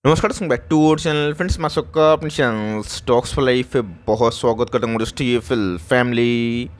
नमस्कार दोस्तों, back to our channel friends. मैं सबका अपने चैनल स्टॉक्स फॉर लाइफ पे बहुत स्वागत करता हूँ दोस्तों। ये fill family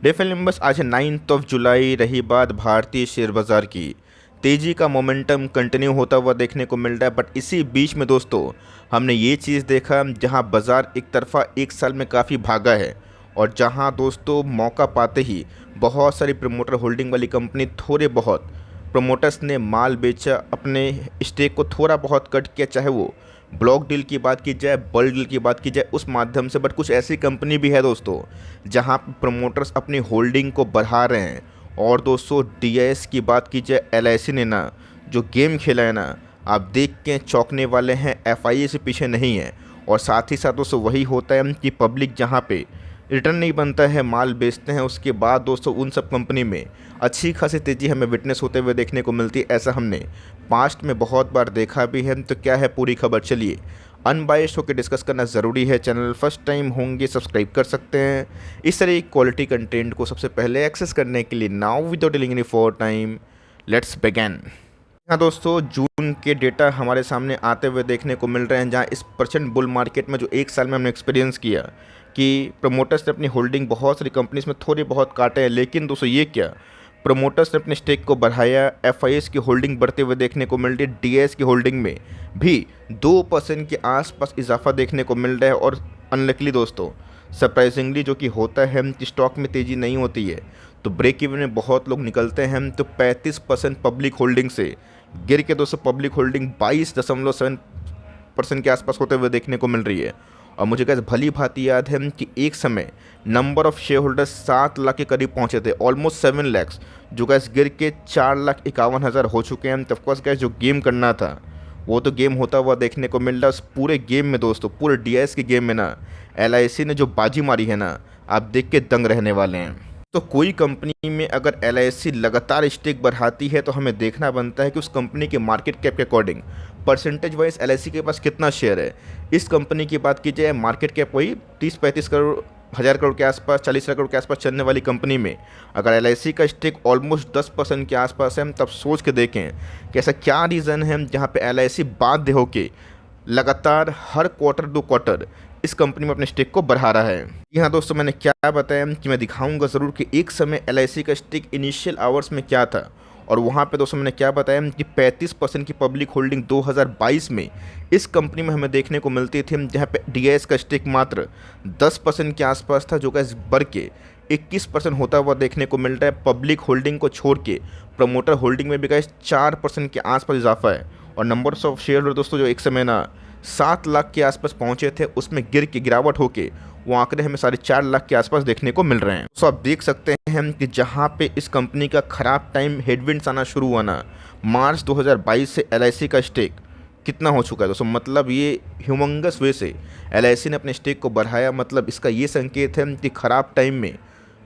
day file numbers आज है 9 जुलाई। रही बात भारतीय शेयर बाज़ार की, तेज़ी का मोमेंटम कंटिन्यू होता हुआ देखने को मिल रहा है। बट इसी बीच में दोस्तों हमने ये चीज़ देखा जहाँ बाज़ार एक तरफा एक साल में काफ़ी भागा है और जहाँ दोस्तों मौका पाते ही बहुत सारी प्रमोटर होल्डिंग वाली कंपनी थोड़े बहुत प्रमोटर्स ने माल बेचा, अपने स्टेक को थोड़ा बहुत कट किया, चाहे वो ब्लॉक डील की बात की जाए, बल्क डील की बात की जाए उस माध्यम से। बट कुछ ऐसी कंपनी भी है दोस्तों जहां प्रमोटर्स अपनी होल्डिंग को बढ़ा रहे हैं। और दोस्तों डीआईएस की बात की जाए, एलआईसी ने ना जो गेम खेला है ना, आप देख के चौंकने वाले हैं। एफआईए से पीछे नहीं है। और साथ ही साथ दोस्तों वही होता है कि पब्लिक जहाँ पे रिटर्न नहीं बनता है, माल बेचते हैं, उसके बाद दोस्तों उन सब कंपनी में अच्छी खासी तेज़ी हमें विटनेस होते हुए देखने को मिलती है। ऐसा हमने पास्ट में बहुत बार देखा भी है। तो क्या है पूरी खबर, चलिए अनबायस्ड होकर डिस्कस करना ज़रूरी है। चैनल फर्स्ट टाइम होंगे सब्सक्राइब कर सकते हैं इस तरह क्वालिटी कंटेंट को सबसे पहले एक्सेस करने के लिए। Now without delaying any for time, let's begin. हाँ दोस्तों, जून के डेटा हमारे सामने आते हुए देखने को मिल रहे हैं, जहाँ इस परसेंट बुल मार्केट में जो एक साल में हमने एक्सपीरियंस किया कि प्रमोटर्स ने अपनी होल्डिंग बहुत सारी कंपनीज में थोड़े बहुत काटे हैं। लेकिन दोस्तों ये क्या, प्रमोटर्स ने अपने स्टेक को बढ़ाया, एफआईएस की होल्डिंग बढ़ते हुए देखने को मिल रही है, डीएस की होल्डिंग में भी 2% के आसपास इजाफा देखने को मिल रहा है। और अनलकली दोस्तों, सरप्राइजिंगली जो कि होता है कि स्टॉक में तेज़ी नहीं होती है तो ब्रेक इवन में बहुत लोग निकलते हैं। तो 35% पब्लिक होल्डिंग से गिर के दोस्तों पब्लिक होल्डिंग 22.7% के आसपास होते हुए देखने को मिल रही है। और मुझे कैसे भली भांति याद है कि एक समय number of share holders 7 lakh के करीब पहुंचे थे, ऑलमोस्ट 7 लैक्स, जो गैस गिर के 4,51,000 हो चुके हैं। तो ऑफकोर्स गैस जो गेम करना था वो तो गेम होता हुआ देखने को मिल रहा है। उस पूरे गेम में दोस्तों, पूरे डीएस के गेम में ना एलआईसी ने जो बाजी मारी है ना, आप देख के दंग रहने वाले हैं। तो कोई कंपनी में अगर एलआईसी लगातार स्टेक बढ़ाती है तो हमें देखना बनता है कि उस कंपनी के मार्केट कैप के अकॉर्डिंग परसेंटेज वाइज एलआईसी के पास कितना शेयर है। इस कंपनी की बात की जाए, मार्केट कैप वही 30-35 करोड़, 1,000 करोड़ के आसपास, 40 करोड़ के आसपास चलने वाली कंपनी में अगर एलआईसी का स्टेक ऑलमोस्ट 10% के आसपास है, तब सोच के देखें कि ऐसा क्या रीज़न है जहाँ पे एलआईसी बाध्य होके लगातार हर क्वार्टर 2 क्वार्टर इस कंपनी में अपने स्टेक को बढ़ा रहा है। यहाँ दोस्तों मैंने क्या बताया कि मैं दिखाऊंगा ज़रूर कि एक समय एलआईसी का स्टेक इनिशियल आवर्स में क्या था। और वहाँ पे दोस्तों मैंने क्या बताया कि 35% की पब्लिक होल्डिंग 2022 में इस कंपनी में हमें देखने को मिलती थी, जहाँ पे डीआईएस का स्टेक मात्र 10% के आसपास था, जो कि बढ़ के 21% होता हुआ देखने को मिल रहा है। पब्लिक होल्डिंग को छोड़ के प्रमोटर होल्डिंग में भी गाइस 4% के आसपास इजाफा है। और नंबर्स ऑफ शेयर दोस्तों जो एक समय ना 7 लाख के आसपास पहुंचे थे, उसमें गिरावट होके वो आंकड़े हमें 4.5 लाख के आसपास देखने को मिल रहे हैं। तो आप देख सकते हैं कि जहां पे इस कंपनी का खराब टाइम हेडविंड्स आना शुरू हुआ ना, मार्च 2022 से एलआईसी का स्टेक कितना हो चुका है दोस्तों। मतलब ये ह्यूमंगस वे से एलआईसी ने अपने स्टेक को बढ़ाया। मतलब इसका ये संकेत है कि खराब टाइम में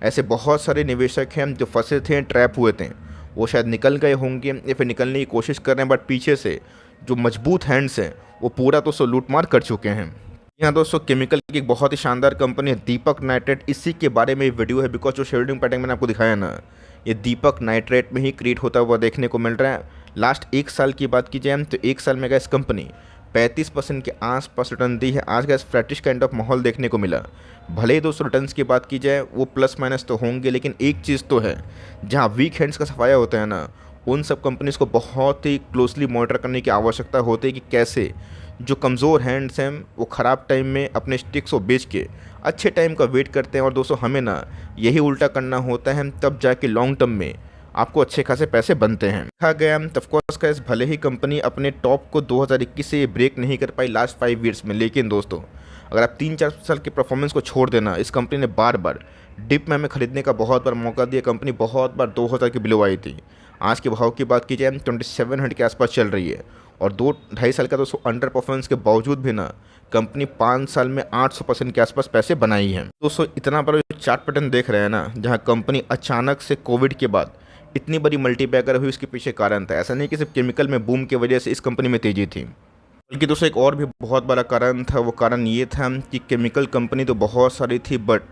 ऐसे बहुत सारे निवेशक हैं जो फंसे थे, ट्रैप हुए थे, वो शायद निकल गए होंगे या फिर निकलने की कोशिश कर रहे हैं। बट पीछे से जो मजबूत हैंड्स हैं वो पूरा दोस्तों लूटमार कर चुके हैं। यहाँ दोस्तों केमिकल की एक बहुत ही शानदार कंपनी है दीपक नाइट्रेट, इसी के बारे में ये वीडियो है। बिकॉज जो शेयरिंग पैटर्न मैंने आपको दिखाया ना, ये दीपक नाइट्रेट में ही क्रिएट होता हुआ देखने को मिल रहा है। लास्ट एक साल की बात की जाए तो एक साल में गैस कंपनी 35% के आसपास रिटर्न दी है। आज गैस फ्लैटिश काइंड ऑफ माहौल देखने को मिला। भले ही दोस्तों रिटर्न्स की बात की जाए वो प्लस माइनस तो होंगे, लेकिन एक चीज़ तो है, जहाँ वीक हैंड्स का सफाया होता है ना, उन सब कंपनीज़ को बहुत ही क्लोजली मॉनिटर करने की आवश्यकता होती है कि कैसे जो कमज़ोर हैंड्स हैं वो ख़राब टाइम में अपने स्टिक्स को बेच के अच्छे टाइम का वेट करते हैं। और दोस्तों हमें ना यही उल्टा करना होता है, तब जाके लॉन्ग टर्म में आपको अच्छे खासे पैसे बनते हैं। देखा गया ऑफकोर्स का भले ही कंपनी अपने टॉप को 2021 से ये ब्रेक नहीं कर पाई लास्ट 5 ईयर्स में, लेकिन दोस्तों अगर आप 3-4 साल के परफॉर्मेंस को छोड़ देना, इस कंपनी ने बार बार डिप में हमें खरीदने का बहुत बार मौका दिया। कंपनी बहुत बार 2000 के बिलो आई थी। आज के भाव की बात की जाए 2700 के आसपास चल रही है। और 2-2.5 साल का दोस्तों अंडर परफॉर्मेंस के बावजूद भी ना कंपनी 5 साल में 800% के आसपास पैसे बनाई है। दोस्तों इतना बड़ा चार्ट पैटर्न देख रहे हैं ना, जहाँ कंपनी अचानक से कोविड के बाद इतनी बड़ी मल्टीबैगर हुई, उसके पीछे कारण था। ऐसा नहीं कि सिर्फ केमिकल में बूम की वजह से इस कंपनी में तेजी थी, बल्कि दोस्तों एक और भी बहुत बड़ा कारण था। वो कारण ये था कि केमिकल कंपनी तो बहुत सारी थी, बट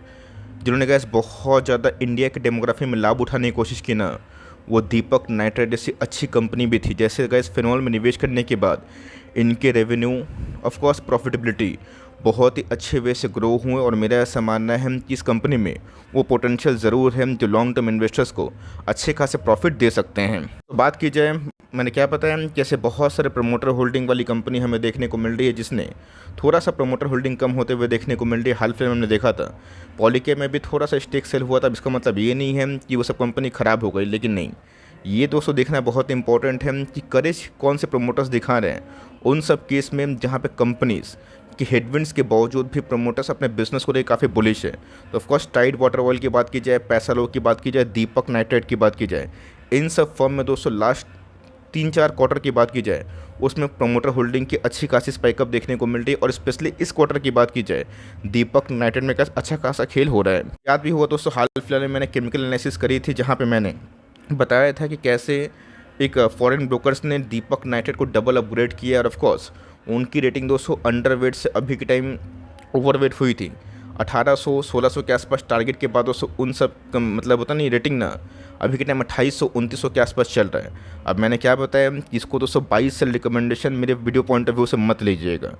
जिन्होंने गैस बहुत ज़्यादा इंडिया के डेमोग्राफी में लाभ उठाने की कोशिश की ना, वो दीपक नाइट्रेट जैसी अच्छी कंपनी भी थी। जैसे गैस फिनॉल में निवेश करने के बाद इनके रेवेन्यू ऑफ कोर्स प्रॉफिटेबिलिटी बहुत ही अच्छे वे से ग्रो हुए और मेरा ऐसा मानना है कि इस कंपनी में वो पोटेंशियल ज़रूर है जो लॉन्ग टर्म इन्वेस्टर्स को अच्छे खासे प्रॉफिट दे सकते हैं। तो बात की जाए, मैंने क्या बताया कि ऐसे बहुत सारे प्रमोटर होल्डिंग वाली कंपनी हमें देखने को मिल रही है जिसने थोड़ा सा प्रमोटर होल्डिंग कम होते हुए देखने को मिल रही है। हाल फिलहाल हमने देखा था पॉलीके में भी थोड़ा सा स्टेक सेल हुआ था। इसका मतलब ये नहीं है कि वो सब कंपनी ख़राब हो गई, लेकिन नहीं, ये दोस्तों देखना बहुत इंपॉर्टेंट है कि करेज कौन से प्रमोटर्स दिखा रहे हैं उन सब केस में जहाँ पे कंपनीज़ कि हेडविंड्स के बावजूद भी प्रमोटर्स अपने बिजनेस को लेकर काफ़ी बुलिश है। तो ऑफकोर्स टाइड वाटर ऑयल की बात की जाए, पैसालो की बात की जाए, दीपक नाइट्राइट की बात की जाए, इन सब फर्म में दोस्तों लास्ट 3-4 क्वार्टर की बात की जाए उसमें प्रमोटर होल्डिंग की अच्छी खासी स्पाइकअप देखने को मिल रही है। और स्पेशली इस क्वार्टर की बात की जाए दीपक नाइट्राइट में अच्छा खासा खेल हो रहा है। याद भी हुआ दोस्तों हाल फिलहाल में मैंने केमिकल एनालिसिस करी थी जहाँ पर मैंने बताया था कि कैसे एक फॉरेन ब्रोकर्स ने दीपक नाइट्राइट को डबल अपग्रेड किया और ऑफकोर्स उनकी रेटिंग दोस्तों अंडरवेट से अभी के टाइम ओवरवेट हुई थी। 1800-1600 के आसपास टारगेट के बाद दोस्तों उन सब मतलब होता नहीं रेटिंग ना अभी के टाइम 2800-2900 के आसपास चल रहा है। अब मैंने क्या बताया कि इसको दोस्तों 22 सेल रिकमेंडेशन मेरे वीडियो पॉइंट ऑफ व्यू से मत लीजिएगा।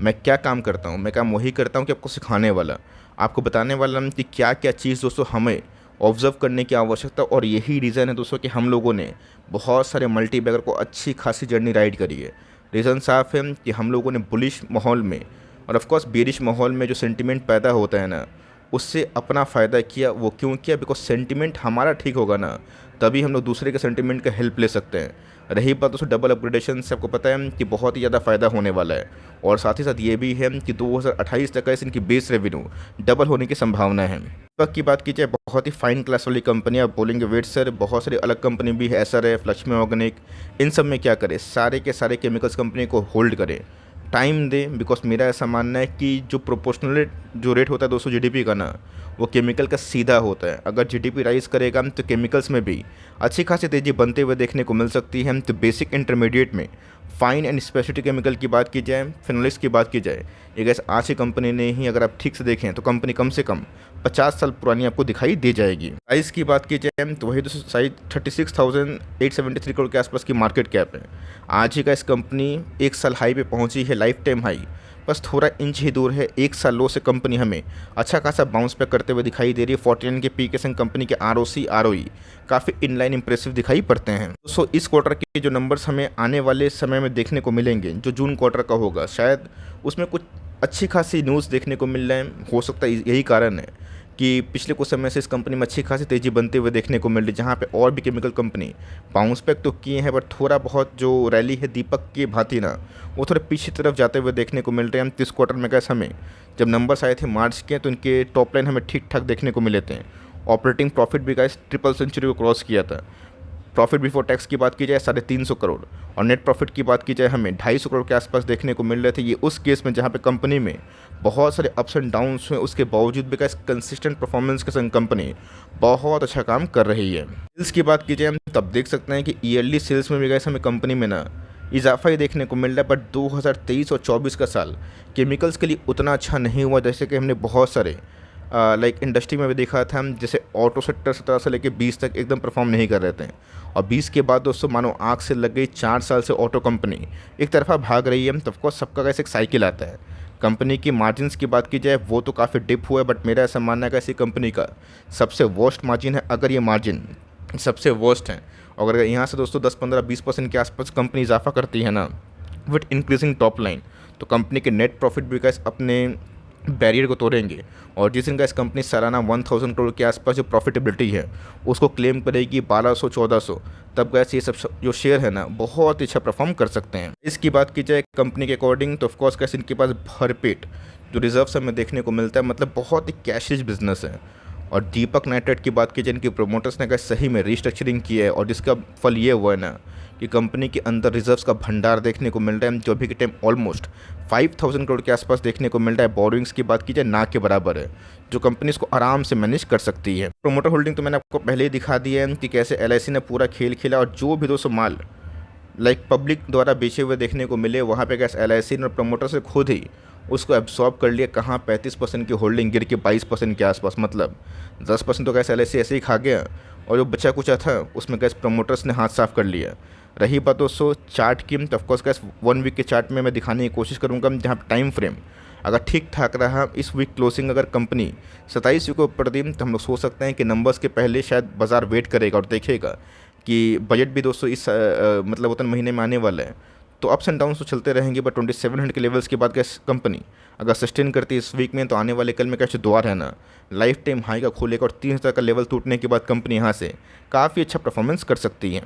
मैं क्या काम करता हूँ, मैं काम वही करता हूँ कि आपको सिखाने वाला, आपको बताने वाला कि क्या क्या चीज़ दोस्तों हमें ऑब्जर्व करने की आवश्यकता। और यही रीज़न है दोस्तों कि हम लोगों ने बहुत सारे मल्टी बैगर को अच्छी खासी जर्नी राइड करी है। रीज़न साफ है कि हम लोगों ने बुलिश माहौल में और ऑफकोर्स बेरिश माहौल में जो सेंटिमेंट पैदा होता है ना उससे अपना फ़ायदा किया। वो क्यों किया? बिकॉज सेंटिमेंट हमारा ठीक होगा ना तभी हम लोग दूसरे के सेंटिमेंट का हेल्प ले सकते हैं। रही बात दोस्तों डबल अपग्रेडेशन से, आपको पता है कि बहुत ही ज़्यादा फ़ायदा होने वाला है। और साथ ही साथ ये भी है कि 2028 तक इनकी बेस रेवेन्यू डबल होने की संभावना है। दीपक की बात की जाए बहुत ही फाइन क्लास वाली कंपनी, आप बोलेंगे वेट सर बहुत सारी अलग कंपनी भी है, SRF, लक्ष्मी ऑर्गेनिक, इन सब में क्या करें, सारे के सारे केमिकल्स कंपनी को होल्ड करें, टाइम दें। बिकॉज मेरा ऐसा मानना है कि जो प्रोपोर्शनल जो रेट होता है दोस्तों GDP का ना वो केमिकल का सीधा होता है। अगर GDP राइज करेगा तो केमिकल्स में भी अच्छी खासी तेज़ी बनते हुए देखने को मिल सकती है। तो बेसिक इंटरमीडिएट में फाइन एंड स्पेशलिटी केमिकल की बात की जाए, फिनोलिक्स की बात की जाए, ये गैस आज की कंपनी ने ही अगर आप ठीक से देखें तो कंपनी कम से कम 50 साल पुरानी आपको दिखाई दे जाएगी। प्राइस की बात की जाए तो वही दोस्तों साइज 36,873 करोड़ के आसपास की मार्केट कैप है। आज ही का इस कंपनी 1 साल हाई पे पहुंची है, लाइफ टाइम हाई बस थोड़ा इंच ही दूर है। 1 साल लो से कंपनी हमें अच्छा खासा बाउंस बैक करते हुए दिखाई दे रही है। 49 के पी के संग कंपनी के ROC ROE काफ़ी इनलाइन इंप्रेसिव दिखाई पड़ते हैं। दोस्तों इस क्वार्टर के जो नंबर्स हमें आने वाले समय में देखने को मिलेंगे, जो जून क्वार्टर का होगा, शायद उसमें कुछ अच्छी खासी न्यूज़ देखने को मिल रहे हैं। हो सकता है यही कारण है कि पिछले कुछ समय से इस कंपनी में अच्छी खासी तेज़ी बनते हुए देखने को मिल रही है, जहाँ पे और भी केमिकल कंपनी बाउंस बैक तो किए हैं बट थोड़ा बहुत जो रैली है दीपक की भांति ना वो थोड़े पीछे तरफ जाते हुए देखने को मिल रहे हैं। इस क्वार्टर में कैसे हमें जब नंबर्स आए थे मार्च के तो इनके टॉप लाइन हमें ठीक ठाक देखने को मिले थे। ऑपरेटिंग प्रॉफिट भी गाइस ट्रिपल सेंचुरी को क्रॉस किया था। प्रॉफिट बिफोर टैक्स की बात की जाए 350 करोड़ और नेट प्रॉफिट की बात की जाए हमें 250 करोड़ के आसपास देखने को मिल रहे थे। ये उस केस में जहाँ पे कंपनी में बहुत सारे अप्स एंड डाउन्स हुए, उसके बावजूद भी कंसिस्टेंट परफॉर्मेंस के संग कंपनी बहुत अच्छा काम कर रही है। सेल्स की बात की जाए तब देख सकते हैं कि ईयरली सेल्स में भी गैस हमें कंपनी में ना इजाफा ही देखने को मिल रहा है। बट 2023 और 24 का साल केमिकल्स के लिए उतना अच्छा नहीं हुआ जैसे कि हमने बहुत सारे लाइक इंडस्ट्री में भी देखा था। हम जैसे ऑटो सेक्टर 17 से लेकर 20 तक एकदम परफॉर्म नहीं कर रहे थे और 20 के बाद दोस्तों मानो आँख से लग गई। 4 साल से ऑटो कंपनी एक तरफा भाग रही है। तो ऑफकोर्स सबका कैसे एक साइकिल आता है। कंपनी की मार्जिन्स की बात की जाए वो तो काफ़ी डिप हुआ है, बट मेरा ऐसा मानना है कि ऐसी कंपनी का सबसे वर्स्ट मार्जिन है। अगर ये मार्जिन सबसे वर्स्ट है और अगर यहाँ से दोस्तों 10-15-20% के आसपास कंपनी इजाफा करती है ना विथ इंक्रीजिंग टॉप लाइन, तो कंपनी के नेट प्रॉफिट भी कैसे अपने बैरियर को तोड़ेंगे। और जिस दिन का इस कंपनी सालाना 1000 करोड़ के आसपास जो प्रॉफिटेबिलिटी है उसको क्लेम करेगी 1200-1400, तब गैस ये सब जो शेयर है ना बहुत अच्छा परफॉर्म कर सकते हैं। इसकी बात की जाए कंपनी के अकॉर्डिंग तो ऑफकोर्स कैसे इनके पास भरपेट जो रिजर्व्स हमें देखने को मिलता है, मतलब बहुत ही कैशिश बिजनेस है। और दीपक नाइट्राइट की बात की जाए इनके प्रोमोटर्स ने कहा सही में रीस्ट्रक्चरिंग की है और जिसका फल ये हुआ है ना कि कंपनी के अंदर रिजर्व्स का भंडार देखने को मिल रहा है जो अभी के टाइम ऑलमोस्ट 5000 करोड़ के आसपास देखने को मिल रहा है। बोरिंग्स की बात की जाए ना के बराबर है, जो कंपनी इसको आराम से मैनेज कर सकती है। प्रोमोटर होल्डिंग तो मैंने आपको पहले ही दिखा दी है कि कैसे LIC ने पूरा खेल खेला और जो भी 200 माल लाइक पब्लिक द्वारा बेचे हुए देखने को मिले वहाँ पे कैसे LIC ने प्रमोटर से खुद ही उसको एब्सॉर्ब कर लिया। कहाँ 35% की होल्डिंग गिर के 22% के आसपास, मतलब 10% तो कैसे LIC ऐसे ही खा गया, और जो बचा कुचा था उसमें कैसे प्रमोटर्स ने हाथ साफ कर लिया। रही बात दोस्तों चार्ट की, तो ऑफकोर्स कैसे 1 वीक के चार्ट में मैं दिखाने की कोशिश करूँगा जहाँ टाइम फ्रेम अगर ठीक ठाक रहा, इस वीक क्लोजिंग अगर कंपनी 27 को ऊपर दी, तो हम लोग सोच सकते हैं कि नंबर्स के पहले शायद बाजार वेट करेगा और देखेगा कि बजट भी दोस्तों इस मतलब उतने महीने में आने वाला है। तो अप्स एंड डाउन्स तो चलते रहेंगे, बट 2700 के लेवल्स के बाद कैसे कंपनी अगर सस्टेन करती है इस वीक में, तो आने वाले कल में कैसे दुआ रहना लाइफ टाइम हाई का खोलेगा, और 3000 का लेवल टूटने के बाद कंपनी यहाँ से काफ़ी अच्छा परफॉर्मेंस कर सकती है।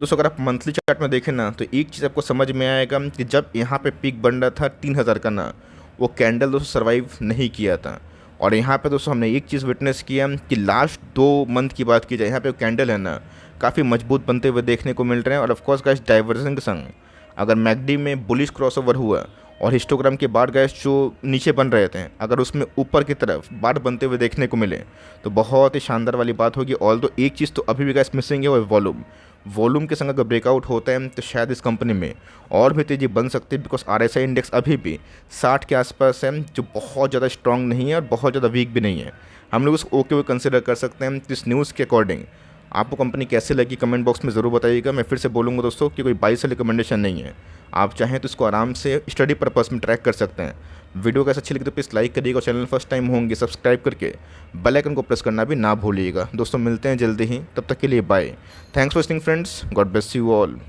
दोस्तों अगर आप मंथली चार्ट में देखें ना, तो एक चीज़ आपको समझ में आएगा कि जब यहाँ पे पीक बन रहा था 3000 का ना, वो कैंडल दोस्तों सर्वाइव नहीं किया था। और यहाँ पे दोस्तों हमने एक चीज़ विटनेस किया कि लास्ट 2 मंथ की बात की जाए, यहाँ पे कैंडल है ना काफ़ी मजबूत बनते हुए देखने को मिल रहे हैं। और ऑफकोर्स गाइस डाइवर्जन के संग अगर मैकडी में बुलिश क्रॉसओवर हुआ और हिस्टोग्राम के बार गैस जो नीचे बन रहे थे, अगर उसमें ऊपर की तरफ बार बनते हुए देखने को मिले, तो बहुत ही शानदार वाली बात होगी। ऑल तो एक चीज़ तो अभी भी गैस मिसिंग है, वो वॉल्यूम। वॉल्यूम के संग अगर ब्रेकआउट होता है तो शायद इस कंपनी में और भी तेज़ी बन सकती है, बिकॉज RSI इंडेक्स अभी भी 60 के आसपास है, जो बहुत ज़्यादा स्ट्रॉन्ग नहीं है और बहुत ज़्यादा वीक भी नहीं है। हम लोग उसको ओके हुए कंसिडर कर सकते हैं। इस न्यूज़ के अकॉर्डिंग आपको कंपनी कैसे लगी कमेंट बॉक्स में ज़रूर बताइएगा। मैं फिर से बोलूँगा दोस्तों कि कोई बाई से रिकमेंडेशन नहीं है, आप चाहें तो इसको आराम से स्टडी पर्पस में ट्रैक कर सकते हैं। वीडियो कैसे अच्छी लगी तो प्लीज़ लाइक करिएगा, और चैनल फर्स्ट टाइम होंगे सब्सक्राइब करके बेल आइकन को प्रेस करना भी ना भूलिएगा। दोस्तों मिलते हैं जल्दी ही, तब तक के लिए bye. Thanks for listening friends, God bless you all.